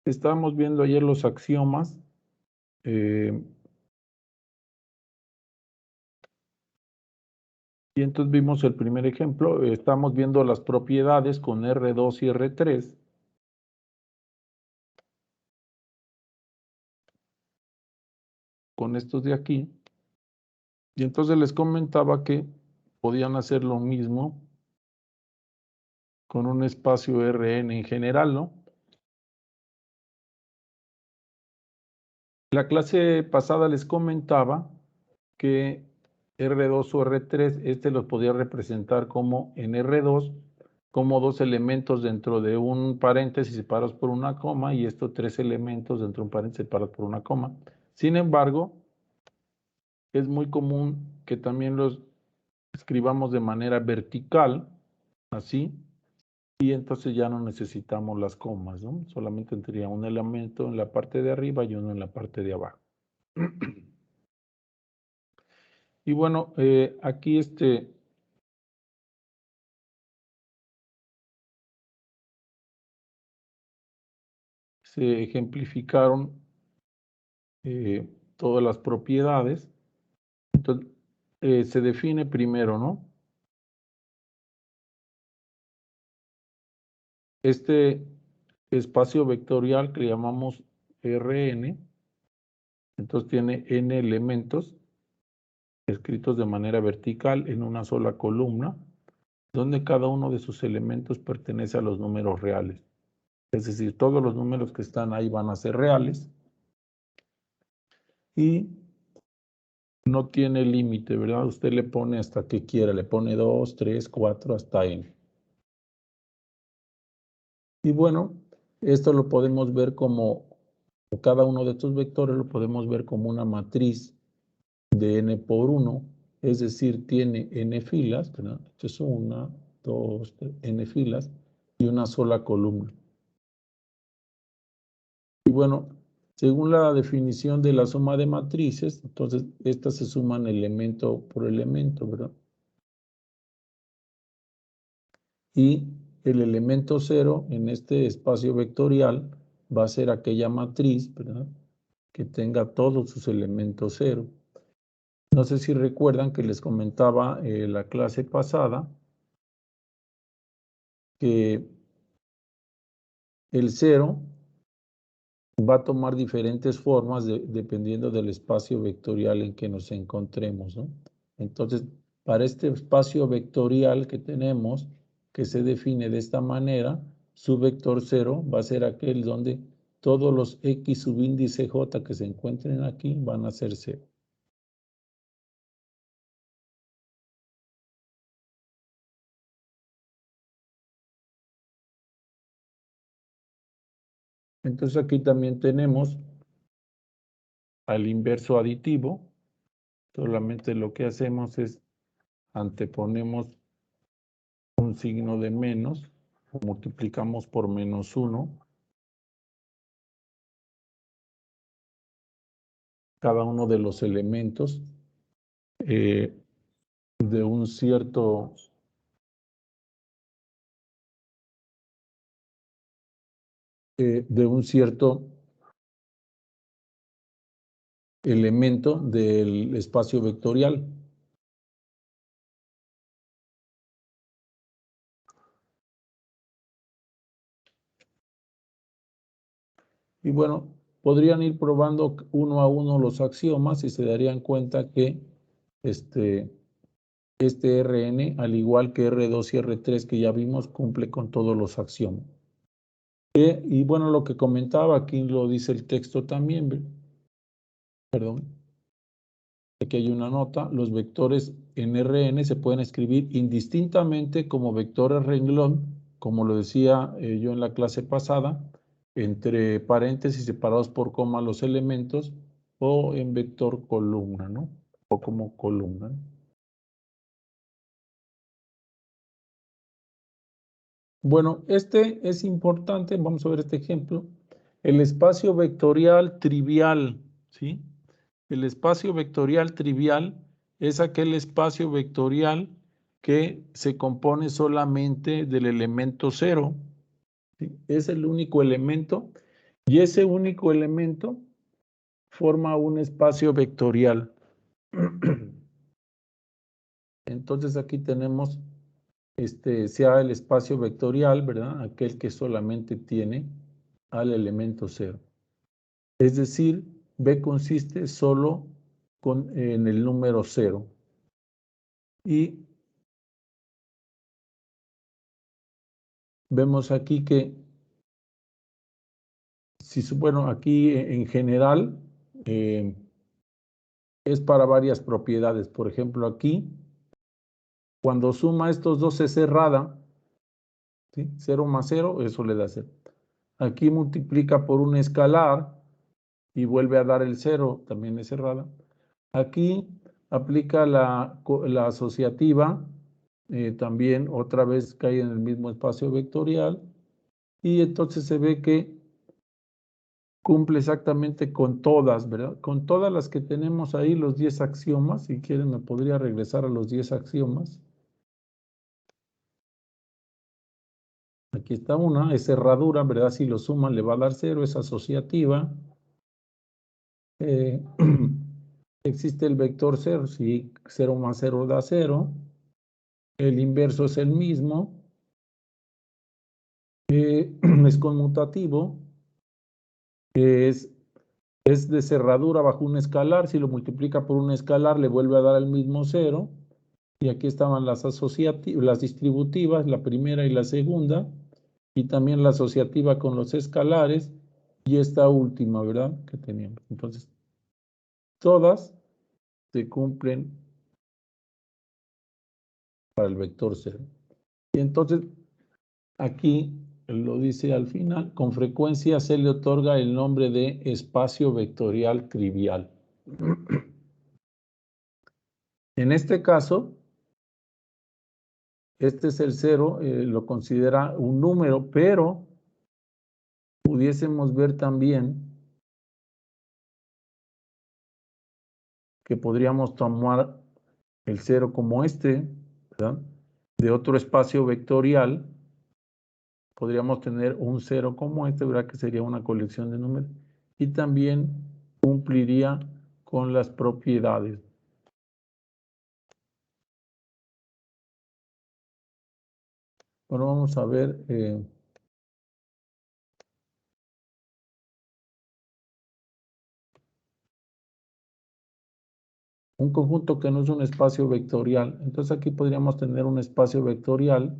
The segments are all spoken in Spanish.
Estábamos viendo ayer los axiomas. Y entonces vimos el primer ejemplo. Estamos viendo las propiedades con R2 y R3. Con estos de aquí. Y entonces les comentaba que podían hacer lo mismo con un espacio Rn en general, ¿no? La clase pasada les comentaba que R2 o R3, los podía representar como en R2, como dos elementos dentro de un paréntesis separados por una coma, y estos tres elementos dentro de un paréntesis separados por una coma. Sin embargo, es muy común que también los escribamos de manera vertical, así, y entonces ya no necesitamos las comas, ¿no? Solamente tendría un elemento en la parte de arriba y uno en la parte de abajo. Y bueno, aquí se ejemplificaron todas las propiedades. Entonces, se define primero, ¿no? Este espacio vectorial que le llamamos Rn, entonces tiene n elementos escritos de manera vertical en una sola columna, donde cada uno de sus elementos pertenece a los números reales. Es decir, todos los números que están ahí van a ser reales y no tiene límite, ¿verdad? Usted le pone hasta que quiera, le pone 2, 3, 4, hasta n. Y bueno, esto lo podemos ver como, cada uno de estos vectores lo podemos ver como una matriz de n por 1, es decir, tiene n filas, ¿verdad? Esto es 1, 2, 3, n filas y una sola columna. Y bueno, según la definición de la suma de matrices, entonces estas se suman elemento por elemento, ¿verdad? Y el elemento 0 en este espacio vectorial va a ser aquella matriz, ¿verdad?, que tenga todos sus elementos 0. No sé si recuerdan que les comentaba la clase pasada que el 0 va a tomar diferentes formas dependiendo del espacio vectorial en que nos encontremos, ¿no? Entonces, para este espacio vectorial que tenemos, que se define de esta manera, su vector 0 va a ser aquel donde todos los x subíndice j que se encuentren aquí van a ser 0. Entonces aquí también tenemos al inverso aditivo. Solamente lo que hacemos es anteponemos un signo de menos, multiplicamos por menos 1 cada uno de los elementos de un cierto elemento del espacio vectorial. Y bueno, podrían ir probando uno a uno los axiomas y se darían cuenta que este Rn, al igual que R2 y R3 que ya vimos, cumple con todos los axiomas. Y bueno, lo que comentaba, aquí lo dice el texto también, perdón, aquí hay una nota, los vectores en Rn se pueden escribir indistintamente como vectores renglón, como lo decía yo en la clase pasada, entre paréntesis separados por coma los elementos, o en vector columna, ¿no? O como columna. Bueno, este es importante, vamos a ver este ejemplo. El espacio vectorial trivial, ¿sí? El espacio vectorial trivial es aquel espacio vectorial que se compone solamente del elemento 0. ¿Sí? Es el único elemento Y ese único elemento forma un espacio vectorial. Entonces aquí tenemos sea el espacio vectorial, ¿verdad? Aquel que solamente tiene al elemento 0. Es decir, B consiste solo en el número 0. Y vemos aquí que, bueno, aquí en general es para varias propiedades. Por ejemplo, aquí, cuando suma estos dos es cerrada, ¿sí? 0 más 0, eso le da 0. Aquí multiplica por un escalar y vuelve a dar el 0, también es cerrada. Aquí aplica la asociativa, también otra vez cae en el mismo espacio vectorial, y entonces se ve que cumple exactamente con todas, ¿verdad? Con todas las que tenemos ahí, los 10 axiomas. Si quieren, me podría regresar a los 10 axiomas. Aquí está una, es cerradura, ¿verdad? Si lo suman le va a dar 0, es asociativa. Existe el vector 0, si 0 más 0 da 0. El inverso es el mismo. Es conmutativo. Es de cerradura bajo un escalar. Si lo multiplica por un escalar, le vuelve a dar el mismo 0. Y aquí estaban las asociativas, las distributivas, la primera y la segunda. Y también la asociativa con los escalares. Y esta última, ¿verdad? Que teníamos. Entonces, todas se cumplen para el vector 0. Y entonces, aquí lo dice al final, con frecuencia se le otorga el nombre de espacio vectorial trivial. En este caso, este es el 0, lo considera un número, pero pudiésemos ver también que podríamos tomar el 0 como ¿verdad? De otro espacio vectorial, podríamos tener un 0 como ¿verdad? Que sería una colección de números, y también cumpliría con las propiedades. Bueno, vamos a ver un conjunto que no es un espacio vectorial. Entonces aquí podríamos tener un espacio vectorial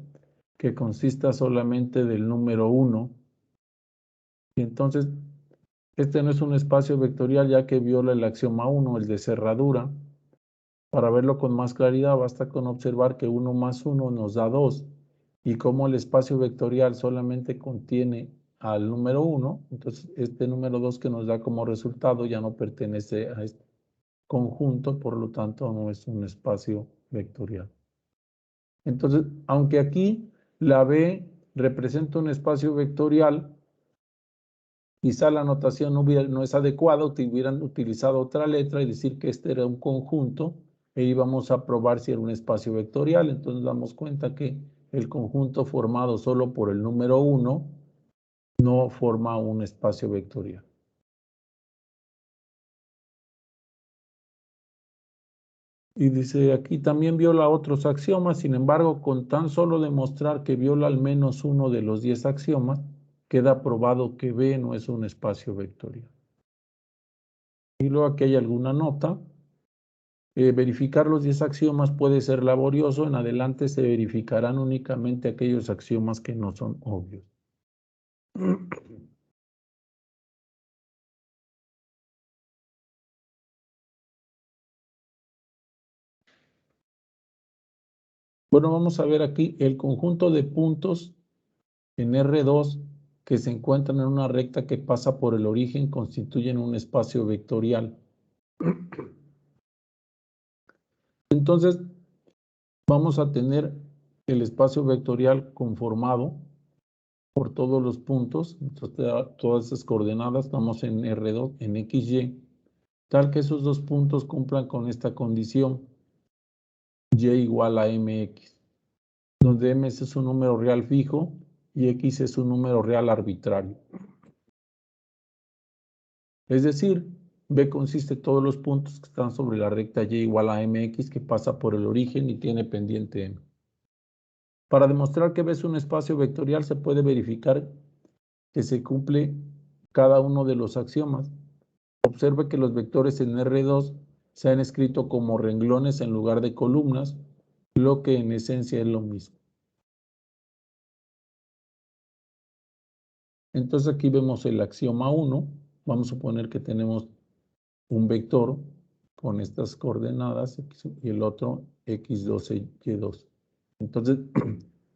que consista solamente del número 1. Y entonces este no es un espacio vectorial ya que viola el axioma 1, el de cerradura. Para verlo con más claridad basta con observar que 1 más 1 nos da 2. Y como el espacio vectorial solamente contiene al número 1, entonces este número 2 que nos da como resultado ya no pertenece a este conjunto, por lo tanto no es un espacio vectorial. Entonces, aunque aquí la B representa un espacio vectorial, quizá la notación no es adecuada, hubieran utilizado otra letra y decir que este era un conjunto e íbamos a probar si era un espacio vectorial. Entonces damos cuenta que el conjunto formado solo por el número 1 no forma un espacio vectorial. Y dice aquí también viola otros axiomas, sin embargo, con tan solo demostrar que viola al menos uno de los 10 axiomas, queda probado que B no es un espacio vectorial. Y luego aquí hay alguna nota. Verificar los 10 axiomas puede ser laborioso, en adelante se verificarán únicamente aquellos axiomas que no son obvios. Bueno, vamos a ver aquí el conjunto de puntos en R2 que se encuentran en una recta que pasa por el origen constituyen un espacio vectorial. Entonces, vamos a tener el espacio vectorial conformado por todos los puntos, entonces, todas esas coordenadas, estamos en R2, en XY, tal que esos dos puntos cumplan con esta condición, Y igual a MX, donde M es un número real fijo y X es un número real arbitrario. Es decir, B consiste de todos los puntos que están sobre la recta Y igual a MX que pasa por el origen y tiene pendiente M. Para demostrar que B es un espacio vectorial se puede verificar que se cumple cada uno de los axiomas. Observe que los vectores en R2 se han escrito como renglones en lugar de columnas, lo que en esencia es lo mismo. Entonces aquí vemos el axioma 1. Vamos a suponer que tenemos un vector con estas coordenadas y el otro x2 y y2. Entonces,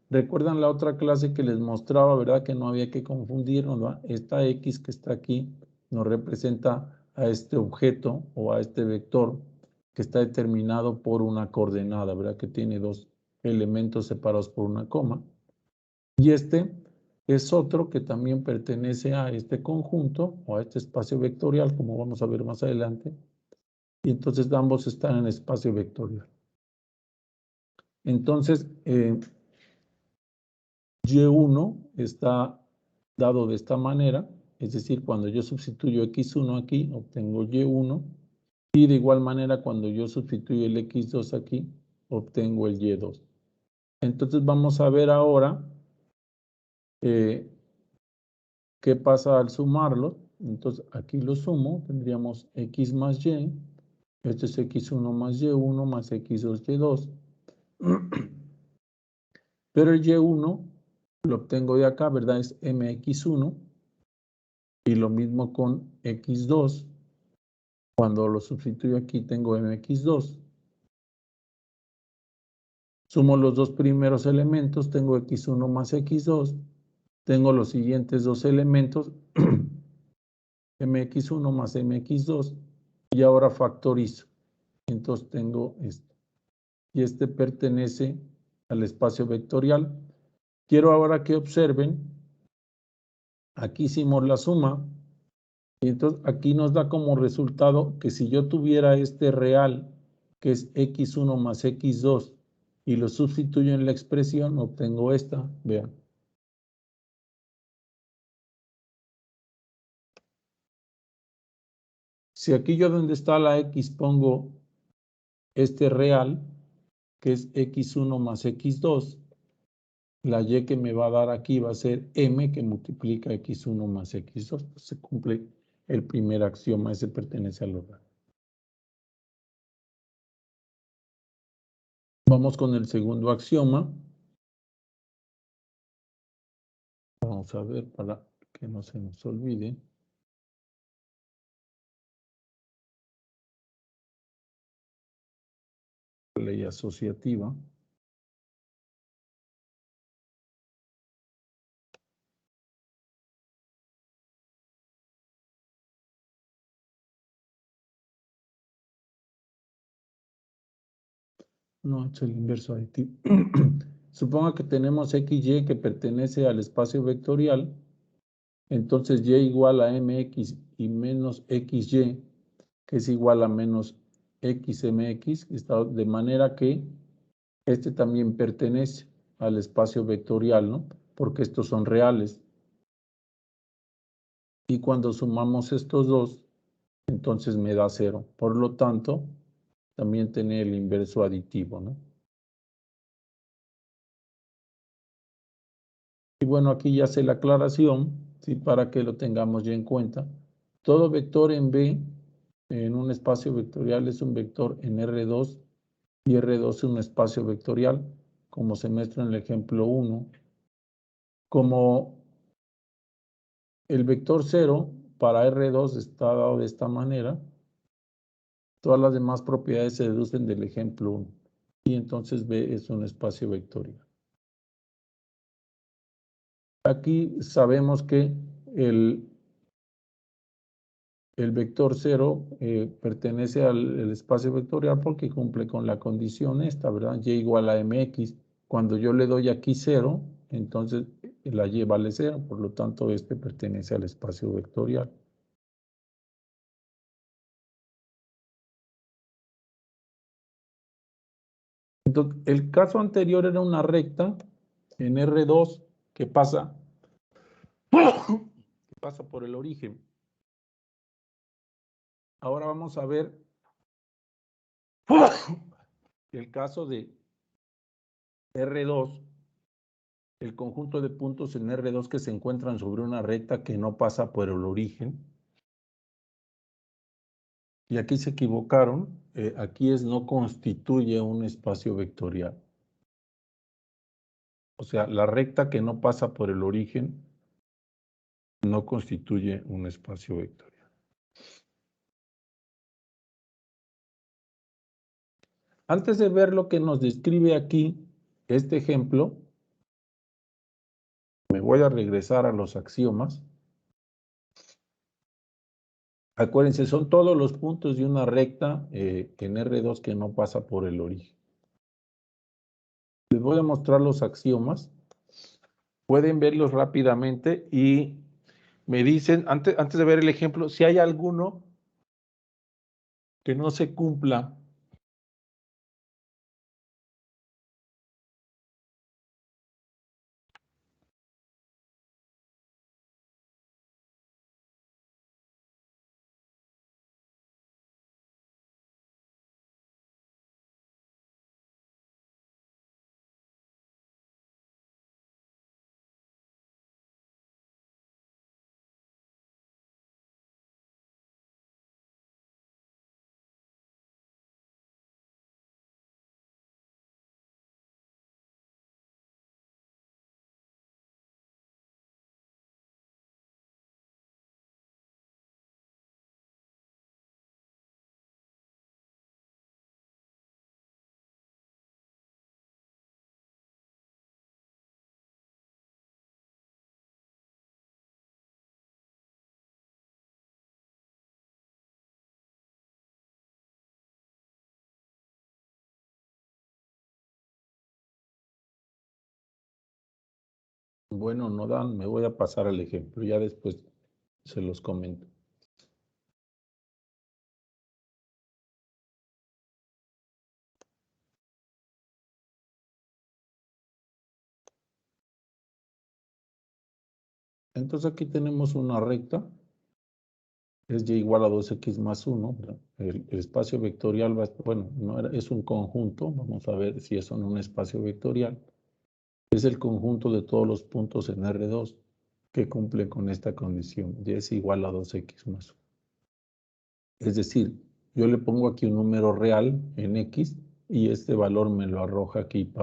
recuerdan la otra clase que les mostraba, ¿verdad? Que no había que confundirnos, ¿verdad? Esta x que está aquí nos representa a este objeto o a este vector que está determinado por una coordenada, ¿verdad? Que tiene dos elementos separados por una coma. Y este es otro que también pertenece a este conjunto o a este espacio vectorial, como vamos a ver más adelante. Y entonces ambos están en espacio vectorial. Entonces, Y1 está dado de esta manera, es decir, cuando yo sustituyo X1 aquí, obtengo Y1, y de igual manera cuando yo sustituyo el X2 aquí, obtengo el Y2. Entonces vamos a ver ahora qué pasa al sumarlo. Entonces aquí lo sumo, tendríamos X más Y, esto es X1 más Y1 más X2, Y2. Pero el Y1 lo obtengo de acá, ¿verdad? Es MX1. Y lo mismo con X2. Cuando lo sustituyo aquí tengo MX2. Sumo los dos primeros elementos, tengo X1 más X2. Tengo los siguientes dos elementos, MX1 más MX2. Y ahora factorizo. Entonces tengo esto. Y este pertenece al espacio vectorial. Quiero ahora que observen, aquí hicimos la suma. Y entonces aquí nos da como resultado que si yo tuviera este real, que es X1 más X2, y lo sustituyo en la expresión, obtengo esta, vean. Si aquí yo donde está la X pongo este real, que es X1 más X2, la Y que me va a dar aquí va a ser M que multiplica X1 más X2. Pues se cumple el primer axioma, ese pertenece al hogar. Vamos con el segundo axioma. Vamos a ver para que no se nos olvide. Ley asociativa. No, es el inverso aditivo. Suponga que tenemos XY que pertenece al espacio vectorial. Entonces Y igual a MX y menos XY, que es igual a menos XMX, de manera que este también pertenece al espacio vectorial, ¿no? Porque estos son reales. Y cuando sumamos estos dos, entonces me da 0. Por lo tanto, también tiene el inverso aditivo, ¿no? Y bueno, aquí ya hace la aclaración, ¿sí? Para que lo tengamos ya en cuenta. Todo vector en B, en un espacio vectorial, es un vector en R2 y R2 es un espacio vectorial, como se muestra en el ejemplo 1. Como el vector 0 para R2 está dado de esta manera, todas las demás propiedades se deducen del ejemplo 1. Y entonces B es un espacio vectorial. Aquí sabemos que el vector 0 pertenece al espacio vectorial porque cumple con la condición esta, ¿verdad? Y igual a mx. Cuando yo le doy aquí 0, entonces la y vale 0, por lo tanto este pertenece al espacio vectorial. Entonces, el caso anterior era una recta en R2 que pasa por el origen. Ahora vamos a ver el caso de R2, el conjunto de puntos en R2 que se encuentran sobre una recta que no pasa por el origen. Y aquí se equivocaron, aquí no constituye un espacio vectorial. O sea, la recta que no pasa por el origen no constituye un espacio vectorial. Antes de ver lo que nos describe aquí este ejemplo, me voy a regresar a los axiomas. Acuérdense, son todos los puntos de una recta en R2 que no pasa por el origen. Les voy a mostrar los axiomas. Pueden verlos rápidamente y me dicen, antes de ver el ejemplo, si hay alguno que no se cumpla. Bueno, no dan, me voy a pasar al ejemplo, ya después se los comento. Entonces aquí tenemos una recta, es y igual a 2x más 1. El espacio vectorial bueno, es un conjunto, vamos a ver si eso en un espacio vectorial. Es el conjunto de todos los puntos en R2 que cumplen con esta condición, y es igual a 2x más 1. Es decir, yo le pongo aquí un número real en x y este valor me lo arroja aquí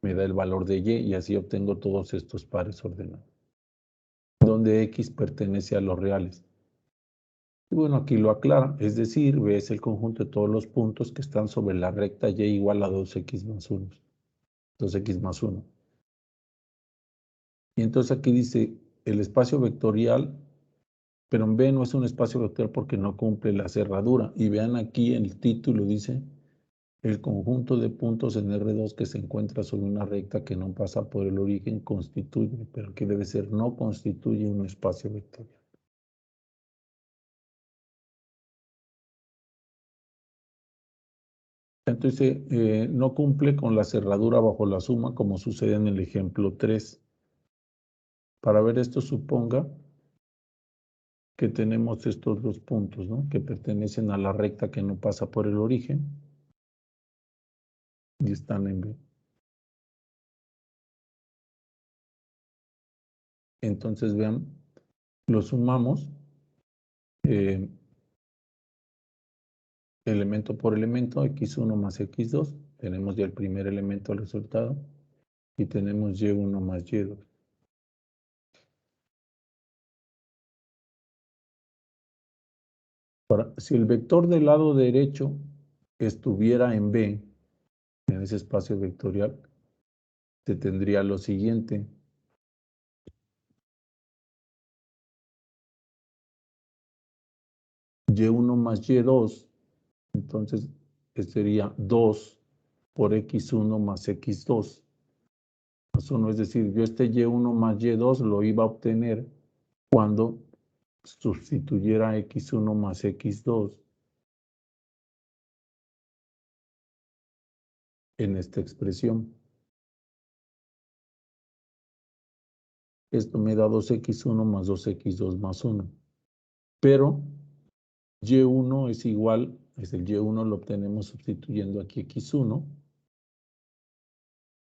me da el valor de y así obtengo todos estos pares ordenados, donde x pertenece a los reales. Y bueno, aquí lo aclara, es decir, B es el conjunto de todos los puntos que están sobre la recta y igual a 2x más 1. 2x más 1. Y entonces aquí dice el espacio vectorial, pero en B no es un espacio vectorial porque no cumple la cerradura. Y vean aquí en el título dice el conjunto de puntos en R2 que se encuentra sobre una recta que no pasa por el origen constituye, pero que debe ser no constituye un espacio vectorial. Entonces, no cumple con la cerradura bajo la suma como sucede en el ejemplo 3. Para ver esto, suponga que tenemos estos dos puntos, ¿no?, que pertenecen a la recta que no pasa por el origen y están en B. Entonces, vean, lo sumamos elemento por elemento, x1 más x2. Tenemos ya el primer elemento al resultado y tenemos y1 más y2. Ahora, si el vector del lado derecho estuviera en B, en ese espacio vectorial, se tendría lo siguiente. Y1 más y2, entonces sería 2 por x1 más x2 más 1, es decir, yo este y1 más y2 lo iba a obtener cuando sustituyera x1 más x2 en esta expresión. Esto me da 2x1 más 2x2 más 1. Pero Y1 es igual, es el Y1 lo obtenemos sustituyendo aquí X1,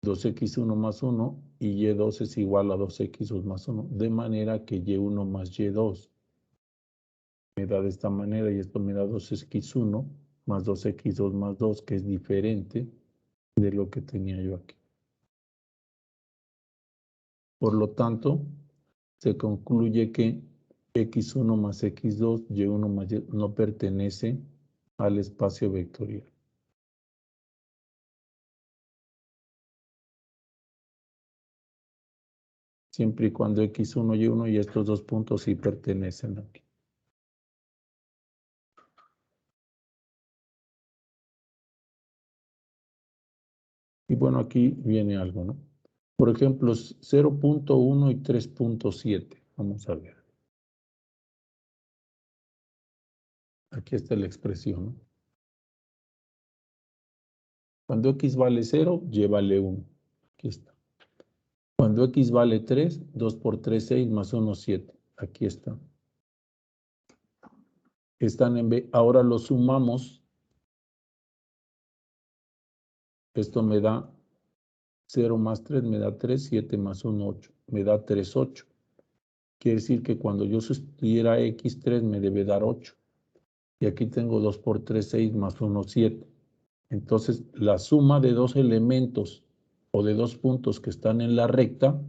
2X1 más 1, y Y2 es igual a 2X2 más 1, de manera que Y1 más Y2 me da de esta manera, y esto me da 2X1 más 2X2 más 2, que es diferente de lo que tenía yo aquí. Por lo tanto, se concluye que X1 más X2, Y1 más Y no pertenece al espacio vectorial. Siempre y cuando X1, Y1 y estos dos puntos sí pertenecen aquí. Y bueno, aquí viene algo, ¿no? Por ejemplo, 0.1 y 3.7. Vamos a ver. Aquí está la expresión, ¿no? Cuando X vale 0, Y vale 1. Aquí está. Cuando X vale 3, 2 por 3, 6, más 1, 7. Aquí está. Están en B. Ahora lo sumamos. Esto me da 0 más 3, me da 3, 7 más 1, 8. Me da 3, 8. Quiere decir que cuando yo sustituyera X3 me debe dar 8. Y aquí tengo 2 por 3, 6, más 1, 7. Entonces, la suma de dos elementos o de dos puntos que están en la recta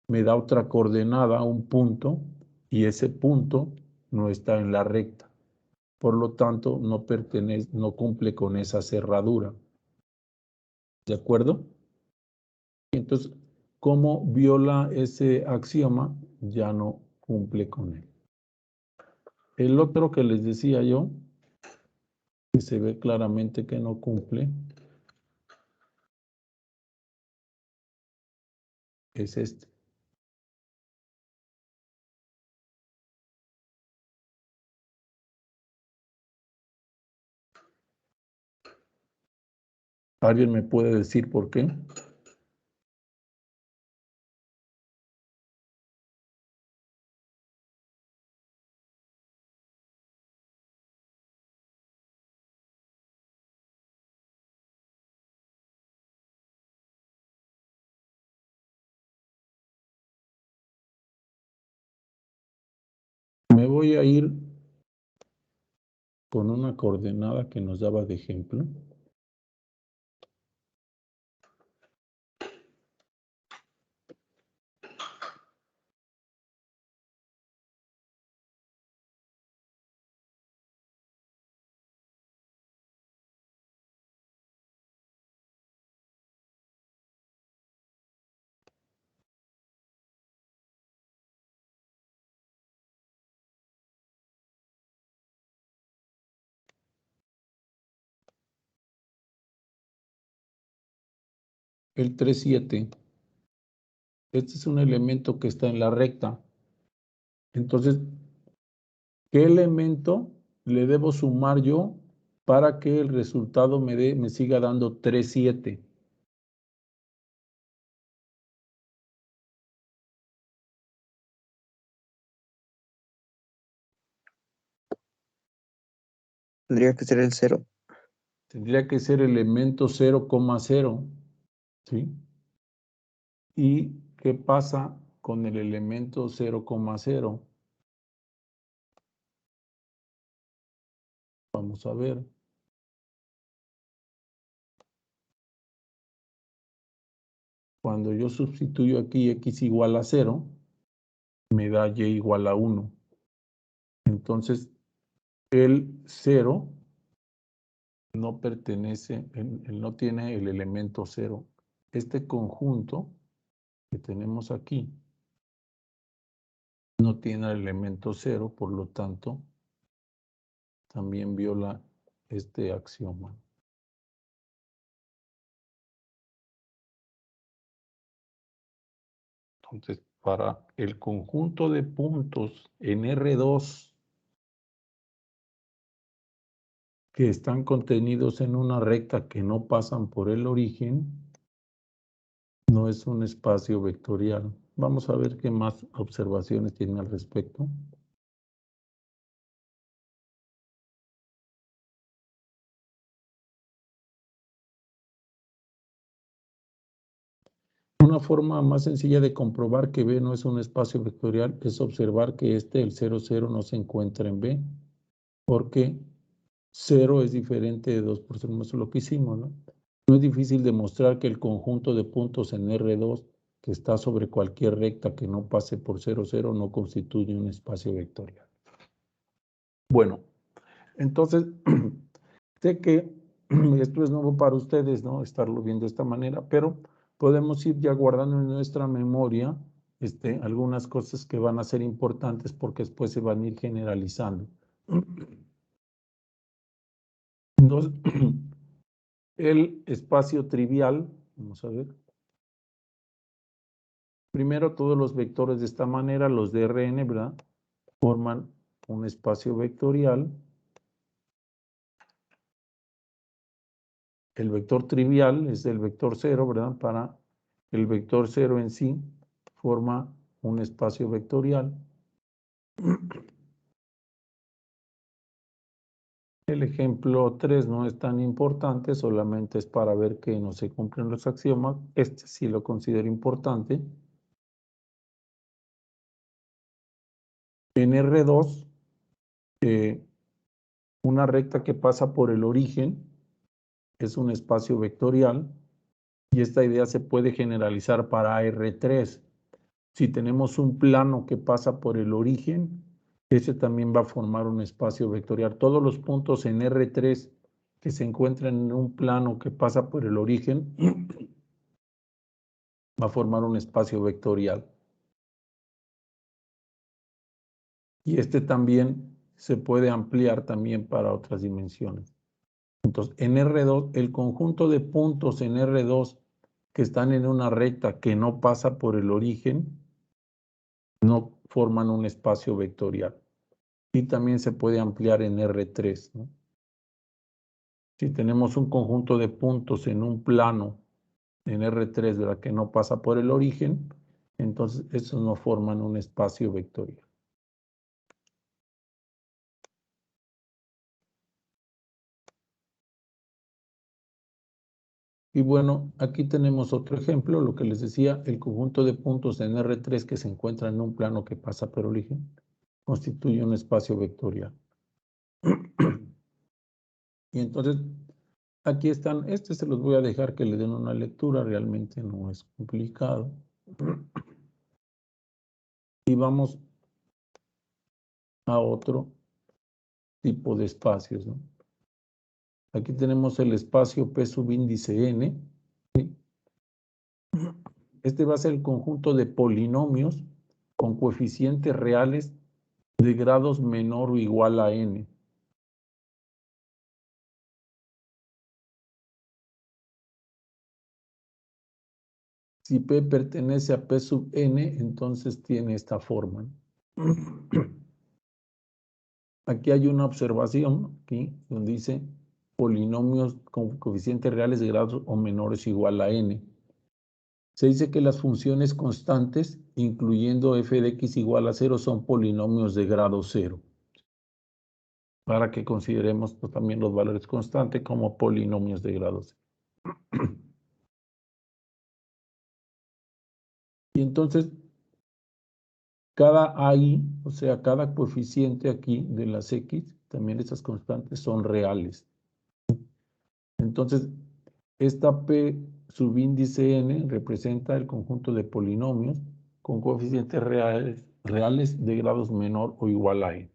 me da otra coordenada, un punto, y ese punto no está en la recta. Por lo tanto, no pertenece, no cumple con esa cerradura. ¿De acuerdo? Entonces, como viola ese axioma, ya no cumple con él. El otro que les decía yo, que se ve claramente que no cumple, es este. ¿Alguien me puede decir por qué? Me voy a ir con una coordenada que nos daba de ejemplo. El 3, 7. Este es un elemento que está en la recta. Entonces, ¿qué elemento le debo sumar yo para que el resultado me siga dando 3, 7? Tendría que ser el 0. Tendría que ser elemento 0,0, ¿sí? ¿Y qué pasa con el elemento 0,0? Vamos a ver. Cuando yo sustituyo aquí x igual a 0, me da y igual a 1. Entonces, el 0 no pertenece, él no tiene el elemento 0. Este conjunto que tenemos aquí no tiene el elemento 0, por lo tanto, también viola este axioma. Entonces, para el conjunto de puntos en R2 que están contenidos en una recta que no pasan por el origen, no es un espacio vectorial. Vamos a ver qué más observaciones tiene al respecto. Una forma más sencilla de comprobar que B no es un espacio vectorial es observar que el 0, 0 no se encuentra en B, porque 0 es diferente de 2 por 0, eso es lo que hicimos, ¿no? No es difícil demostrar que el conjunto de puntos en R2 que está sobre cualquier recta que no pase por 0, 0 no constituye un espacio vectorial. Bueno, entonces, sé que esto es nuevo para ustedes, ¿no? Estarlo viendo de esta manera, pero podemos ir ya guardando en nuestra memoria algunas cosas que van a ser importantes porque después se van a ir generalizando. Entonces, el espacio trivial, vamos a ver. Primero, todos los vectores de esta manera, los de Rn, ¿verdad? Forman un espacio vectorial. El vector trivial es el vector 0, ¿verdad? Para el vector 0 en sí forma un espacio vectorial. El ejemplo 3 no es tan importante, solamente es para ver que no se cumplen los axiomas. Este sí lo considero importante. En R2, una recta que pasa por el origen es un espacio vectorial y esta idea se puede generalizar para R3. Si tenemos un plano que pasa por el origen, ese también va a formar un espacio vectorial. Todos los puntos en R3 que se encuentran en un plano que pasa por el origen va a formar un espacio vectorial. Y también se puede ampliar también para otras dimensiones. Entonces, en R2, el conjunto de puntos en R2 que están en una recta que no pasa por el origen, no forman un espacio vectorial. Y también se puede ampliar en R3, ¿no? Si tenemos un conjunto de puntos en un plano en R3, ¿verdad?, que no pasa por el origen, entonces esos no forman un espacio vectorial. Y bueno, aquí tenemos otro ejemplo, lo que les decía, el conjunto de puntos en R3 que se encuentra en un plano que pasa por origen constituye un espacio vectorial. Y entonces, aquí están, se los voy a dejar que le den una lectura, realmente no es complicado. Y vamos a otro tipo de espacios, ¿no? Aquí tenemos el espacio P subíndice n. Este va a ser el conjunto de polinomios con coeficientes reales de grados menor o igual a n. Si P pertenece a P sub n, entonces tiene esta forma. Aquí hay una observación, aquí, donde dice polinomios con coeficientes reales de grados o menores o igual a n. Se dice que las funciones constantes, incluyendo f de x igual a 0, son polinomios de grado 0. Para que consideremos pues, también los valores constantes como polinomios de grado 0. Y entonces, cada AI, o sea, cada coeficiente aquí de las x, también estas constantes son reales. Entonces, esta P subíndice n representa el conjunto de polinomios con coeficientes reales de grados menor o igual a n.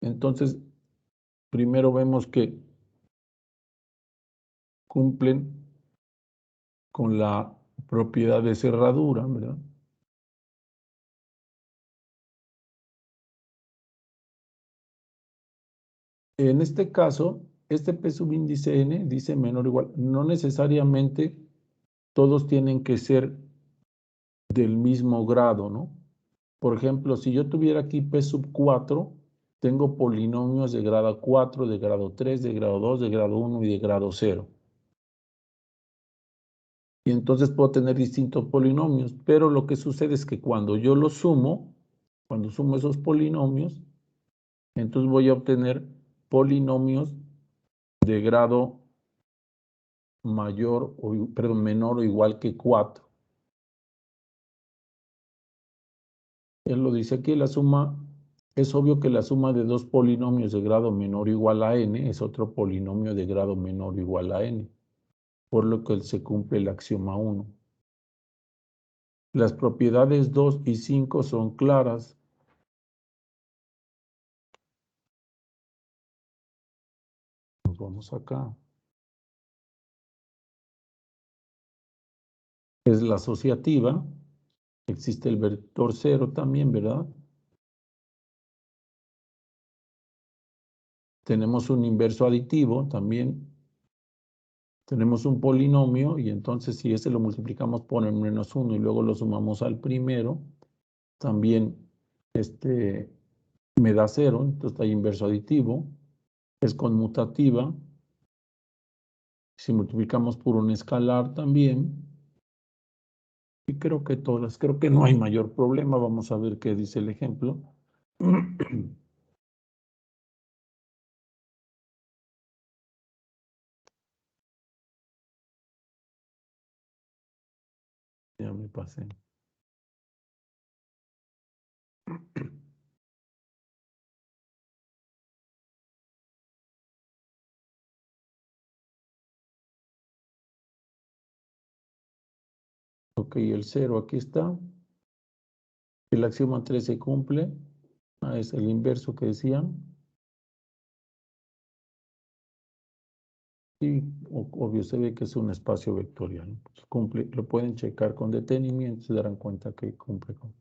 Entonces, primero vemos que cumplen con la propiedad de cerradura, ¿verdad? En este caso, este P subíndice n dice menor o igual. No necesariamente todos tienen que ser del mismo grado, ¿no? Por ejemplo, si yo tuviera aquí P sub 4, tengo polinomios de grado 4, de grado 3, de grado 2, de grado 1 y de grado 0. Y entonces puedo tener distintos polinomios, pero lo que sucede es que cuando yo los sumo, cuando sumo esos polinomios, entonces voy a obtener polinomios de grado mayor o, perdón, menor o igual que 4. Él lo dice aquí, la suma, es obvio que la suma de dos polinomios de grado menor o igual a n es otro polinomio de grado menor o igual a n, por lo que se cumple el axioma 1. Las propiedades 2 y 5 son claras. Nos vamos acá. Es la asociativa. Existe el vector 0 también, ¿verdad? Tenemos un inverso aditivo también. Tenemos un polinomio y entonces si ese lo multiplicamos por el -1 y luego lo sumamos al primero, también me da 0, entonces está inverso aditivo. Es conmutativa. Si multiplicamos por un escalar también. Y creo que todas, creo que no hay mayor problema. Vamos a ver qué dice el ejemplo. Ya me pasé. Ok, el 0 aquí está. El axioma 3 se cumple. Es el inverso que decían. Y obvio se ve que es un espacio vectorial. Pues cumple, lo pueden checar con detenimiento y se darán cuenta que cumple con.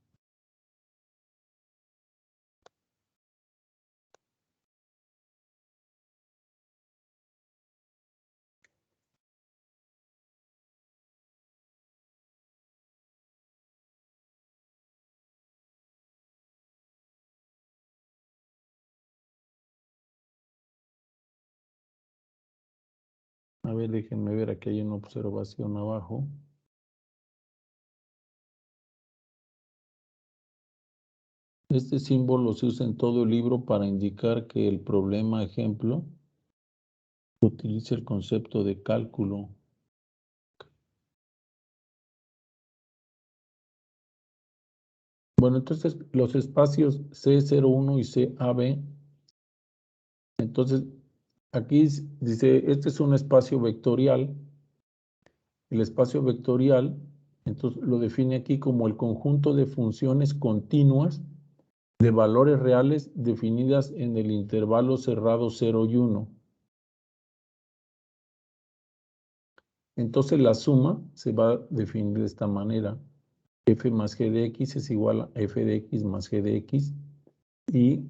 A ver, déjenme ver, aquí hay una observación abajo. Este símbolo se usa en todo el libro para indicar que el problema ejemplo utiliza el concepto de cálculo. Bueno, entonces los espacios C01 y CAB, entonces aquí dice, este es un espacio vectorial. El espacio vectorial, entonces lo define aquí como el conjunto de funciones continuas de valores reales definidas en el intervalo cerrado 0 y 1. Entonces la suma se va a definir de esta manera. F más G de X es igual a F de X más G de X y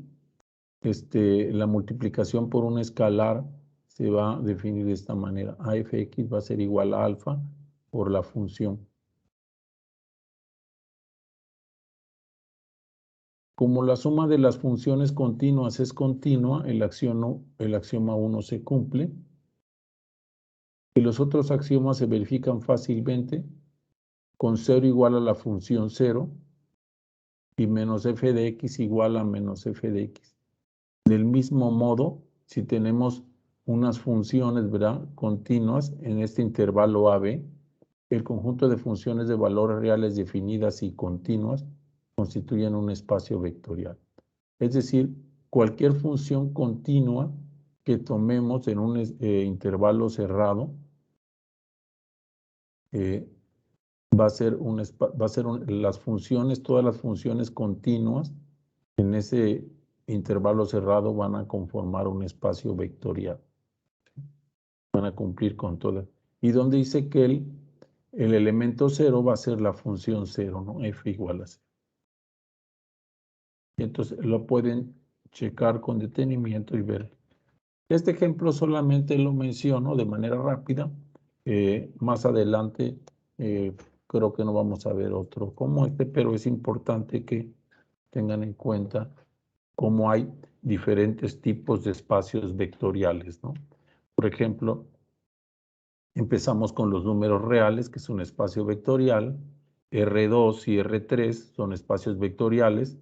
la multiplicación por un escalar se va a definir de esta manera. AFX va a ser igual a alfa por la función. Como la suma de las funciones continuas es continua, el axioma 1 se cumple. Y los otros axiomas se verifican fácilmente con 0 igual a la función 0 y menos f de x igual a menos f de x. Del mismo modo, si tenemos unas funciones, ¿verdad?, continuas en este intervalo AB, el conjunto de funciones de valores reales definidas y continuas constituyen un espacio vectorial. Es decir, cualquier función continua que tomemos en un intervalo cerrado va a ser las funciones, todas las funciones continuas en ese intervalo cerrado van a conformar un espacio vectorial. Van a cumplir con todas. Y donde dice que el elemento 0 va a ser la función 0, ¿no? F igual a 0. Y entonces lo pueden checar con detenimiento y ver. Este ejemplo solamente lo menciono de manera rápida. Más adelante creo que no vamos a ver otro como este, pero es importante que tengan en cuenta cómo hay diferentes tipos de espacios vectoriales, ¿no? Por ejemplo, empezamos con los números reales, que es un espacio vectorial. R2 y R3 son espacios vectoriales.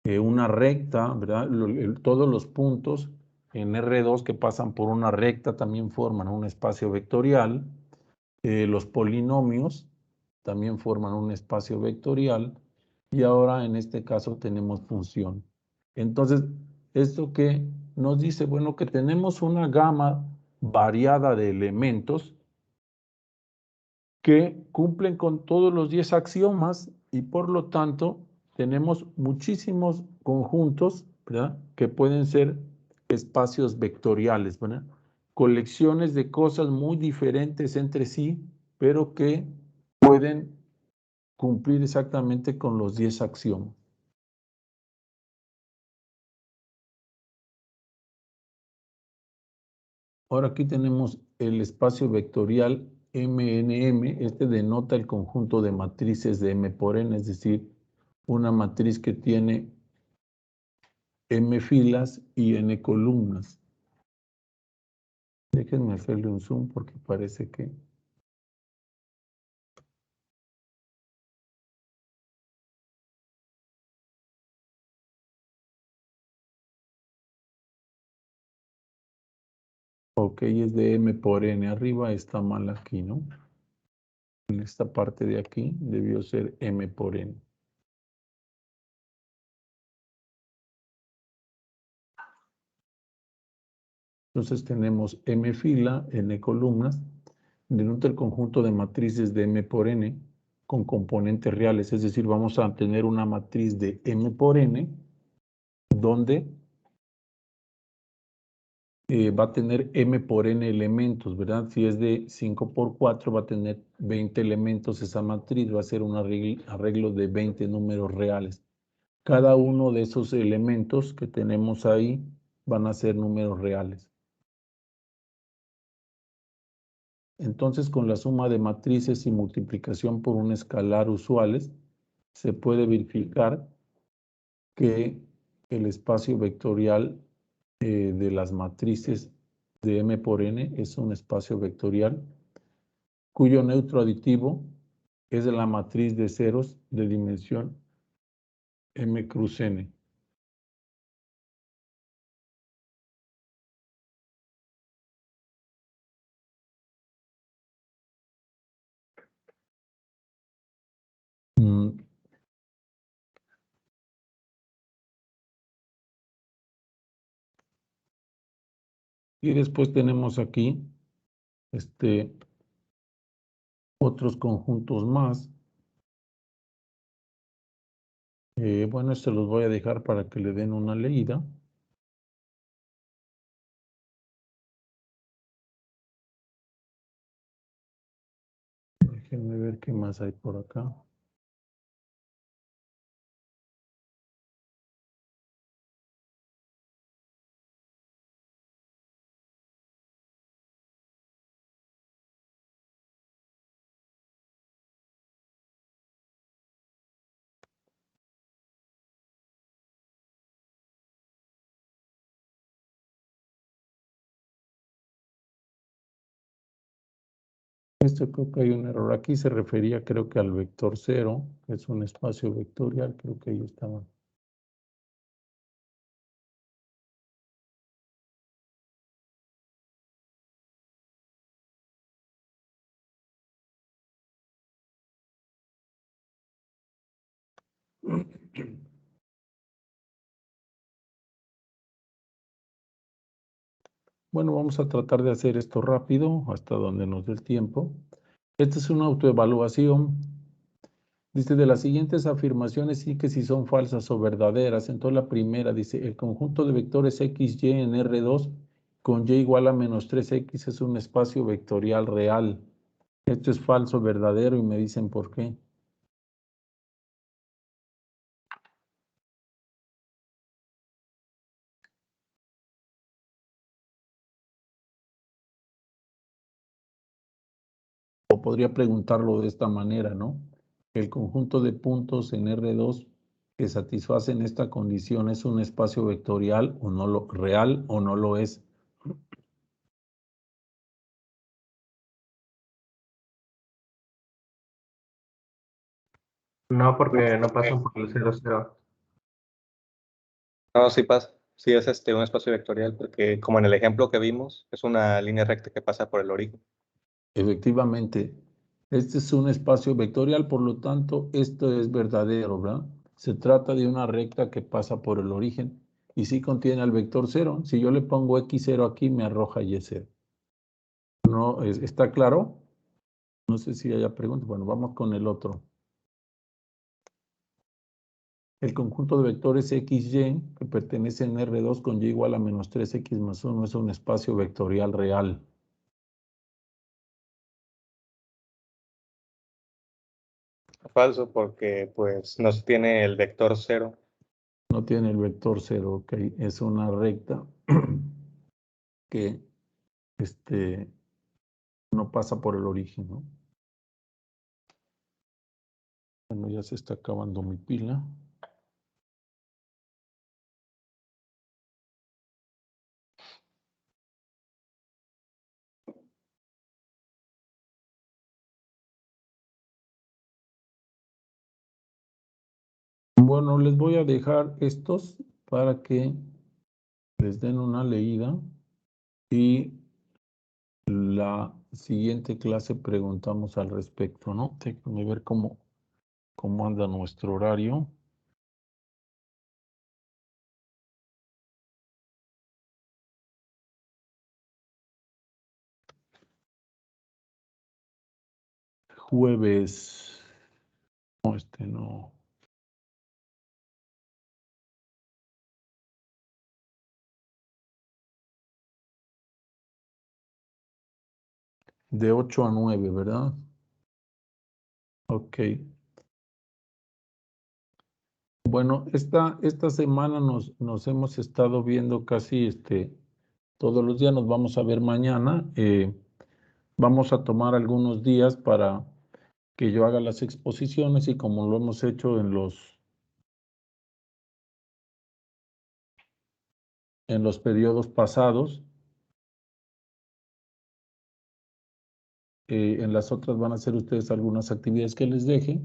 Una recta, ¿verdad? Todos los puntos en R2 que pasan por una recta también forman un espacio vectorial. Los polinomios también forman un espacio vectorial y ahora en este caso tenemos función. Entonces, esto que nos dice, bueno, que tenemos una gama variada de elementos que cumplen con todos los 10 axiomas y por lo tanto tenemos muchísimos conjuntos, ¿verdad?, que pueden ser espacios vectoriales, ¿verdad?, colecciones de cosas muy diferentes entre sí, pero que pueden cumplir exactamente con los 10 axiomas. Ahora aquí tenemos el espacio vectorial MNM. Este denota el conjunto de matrices de M por N, es decir, una matriz que tiene M filas y N columnas. Déjenme hacerle un zoom porque parece que... Ok, es de M por N. Arriba está mal aquí, ¿no? En esta parte de aquí debió ser M por N. Entonces tenemos M fila, N columnas, denota el conjunto de matrices de M por N con componentes reales, es decir, vamos a tener una matriz de M por N donde va a tener M por N elementos, ¿verdad? Si es de 5 por 4 va a tener 20 elementos esa matriz, va a ser un arreglo de 20 números reales. Cada uno de esos elementos que tenemos ahí van a ser números reales. Entonces, con la suma de matrices y multiplicación por un escalar usuales, se puede verificar que el espacio vectorial de las matrices de M por N es un espacio vectorial cuyo neutro aditivo es la matriz de ceros de dimensión M cruz N. Y después tenemos aquí otros conjuntos más. Bueno, estos los voy a dejar para que le den una leída. Déjenme ver qué más hay por acá. Esto creo que hay un error. Aquí se refería, creo que al vector 0, que es un espacio vectorial. Creo que ahí estaba. Bueno, vamos a tratar de hacer esto rápido, hasta donde nos dé el tiempo. Esta es una autoevaluación. Dice, de las siguientes afirmaciones, sí que si son falsas o verdaderas. Entonces la primera dice, el conjunto de vectores x, y en R2 con y igual a menos 3x es un espacio vectorial real. Esto es falso, verdadero, y me dicen por qué. O podría preguntarlo de esta manera, ¿no? El conjunto de puntos en R2 que satisfacen esta condición es un espacio vectorial o no lo real o no lo es. No, porque no pasan por el 0,0. No, sí pasa. Sí es un espacio vectorial, porque como en el ejemplo que vimos, es una línea recta que pasa por el origen. Efectivamente, este es un espacio vectorial, por lo tanto, esto es verdadero, ¿verdad? Se trata de una recta que pasa por el origen y sí contiene al vector 0. Si yo le pongo x0 aquí, me arroja y0. ¿No? ¿Está claro? No sé si haya preguntas. Bueno, vamos con el otro. El conjunto de vectores XY que pertenece en R2 con Y igual a menos 3x más 1 es un espacio vectorial real. Falso porque pues no se tiene el vector 0. No tiene el vector 0, ok. Es una recta que no pasa por el origen, ¿no? Bueno, ya se está acabando mi pila. Bueno, les voy a dejar estos para que les den una leída y la siguiente clase preguntamos al respecto, ¿no? Déjenme ver cómo anda nuestro horario. Jueves. No, no. De 8 a 9, ¿verdad? Ok. Bueno, esta semana nos hemos estado viendo casi todos los días. Nos vamos a ver mañana. Vamos a tomar algunos días para que yo haga las exposiciones y como lo hemos hecho en los periodos pasados, en las otras van a hacer ustedes algunas actividades que les deje.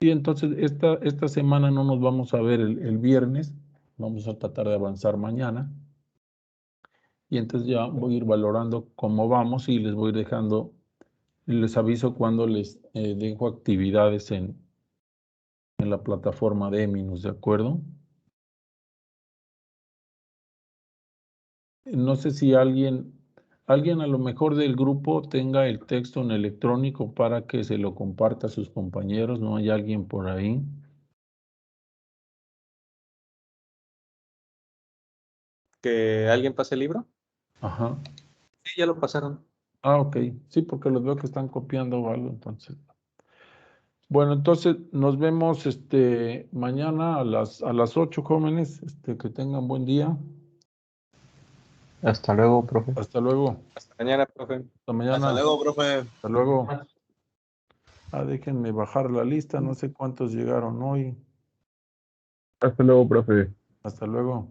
Y entonces esta semana no nos vamos a ver el viernes, vamos a tratar de avanzar mañana. Y entonces ya voy a ir valorando cómo vamos y les voy dejando, les aviso cuando les dejo actividades en la plataforma de Eminus, ¿de acuerdo? No sé si alguien a lo mejor del grupo tenga el texto en electrónico para que se lo comparta a sus compañeros, ¿no hay alguien por ahí? ¿Que alguien pase el libro? Ajá. Sí, ya lo pasaron. Ah, ok. Sí, porque los veo que están copiando o algo, entonces. Bueno, entonces nos vemos mañana a las 8, jóvenes. Que tengan buen día. Hasta luego, profe. Hasta luego. Hasta mañana, profe. Hasta mañana. Hasta luego, profe. Hasta luego. Déjenme bajar la lista, no sé cuántos llegaron hoy. Hasta luego, profe. Hasta luego.